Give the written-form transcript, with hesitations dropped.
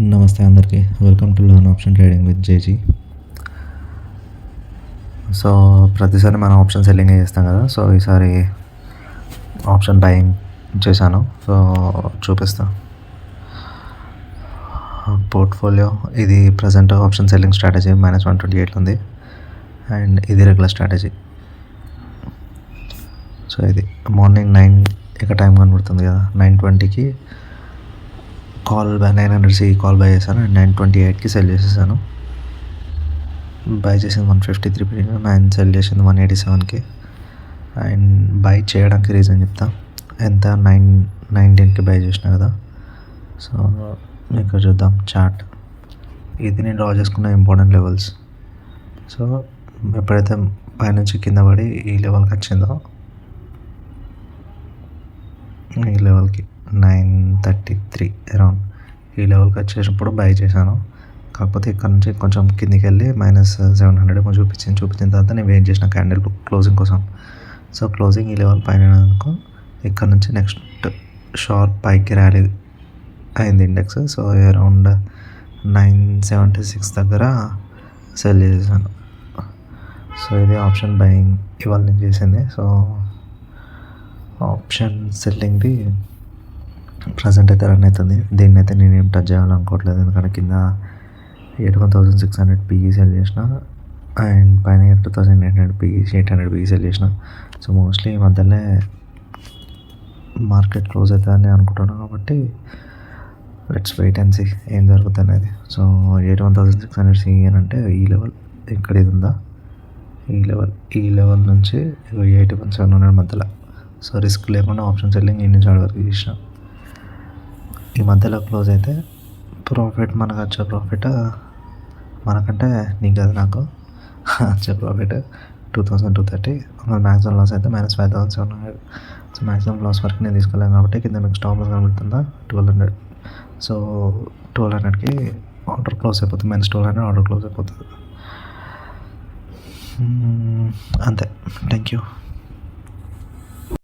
నమస్తే అందరికీ. Welcome to learn option trading with JG. So ప్రతిసారి మనం ఆప్షన్ సెల్లింగ్ చేస్తాం కదా. సో ఈసారి ఆప్షన్ బయింగ్ చేశాను. సో చూపిస్తా పోర్ట్ఫోలియో. ఇది ప్రజెంట్ ఆప్షన్ సెల్లింగ్ స్ట్రాటజీ -128 ఉంది. అండ్ ఇది రెగ్యులర్ స్ట్రాటజీ. సో ఇది మార్నింగ్ 9 ఇక టైం కనబడుతుంది కదా, 9:20కి కాల్ బై 900 కాల్ బై చేశాను అండ్ 9:28కి సెల్ చేసేసాను. బై చేసింది 153 ప్రీమియం అండ్ సెల్ చేసింది 187కి. అండ్ బై చేయడానికి రీజన్ చెప్తా. ఎంత 9:19కి బై చేసిన కదా. సో ఇక్కడ చూద్దాం చార్ట్. ఇది నేను డ్రా చేసుకున్న ఇంపార్టెంట్ లెవెల్స్. సో ఎప్పుడైతే పైనుంచి కింద పడి ఈ లెవెల్కి వచ్చిందో, ఈ లెవెల్కి 9:33 అరౌండ్ ఈ లెవెల్కి వచ్చేటప్పుడు బై చేశాను. కాకపోతే ఇక్కడ నుంచి కొంచెం కిందికి వెళ్ళి -700 చూపించిన తర్వాత నేను వెయిట్ చేసిన క్యాండిల్ క్లోజింగ్ కోసం. సో క్లోజింగ్ ఈ లెవెల్ పైన అనుకో, ఇక్కడ నుంచి నెక్స్ట్ షార్ప్ పైకి ర్యాలీ అయింది ఇండెక్స్. సో అరౌండ్ 976 దగ్గర సెల్ చేసేసాను. సో ఇది ఆప్షన్ బయింగ్ ఇవాళ నేను చేసింది. సో ఆప్షన్ సెల్లింగ్ది ప్రజెంట్ అయితే రన్ అవుతుంది. దీన్ని అయితే నేను ఏం టచ్ చేయాలనుకోవట్లేదు, ఎందుకంటే కింద 81,600 పిఈ సెల్ చేసిన అండ్ పైన 2,800 పిఈ 800 పిఈ సెల్ చేసిన. సో మోస్ట్లీ ఈ మధ్యలో మార్కెట్ క్లోజ్ అవుతుందని అనుకుంటున్నాను. కాబట్టి లెట్స్ వెయిట్ అండ్ సీ ఏం జరుగుతుంది అనేది. సో 81,600 సిఈ అని అంటే ఈ లెవెల్ ఇక్కడ ఇది ఉందా, ఈ లెవెల్ నుంచి 81,700 మధ్యలో. సో రిస్క్ లేకుండా ఆప్షన్ సెల్లింగ్ ఈ నుంచి వరకు చేసిన. ఈ మధ్యలో క్లోజ్ అయితే ప్రాఫిట్ మనకు వచ్చే ప్రాఫిట్ మనకంటే నీకు కదా నాకు వచ్చే ప్రాఫిట్ 2,230. మ్యాక్సిమం లాస్ అయితే -5,700. సో మ్యాక్సిమం లాస్ వరకు నేను తీసుకోలేను కాబట్టి కింద మీకు స్టాప్ లాస్ కనబడుతుందా 1,200. సో 1,200కి ఆర్డర్ క్లోజ్ అయిపోతుంది, -1,200 ఆర్డర్ క్లోజ్ అయిపోతుంది. అంతే. Thank you.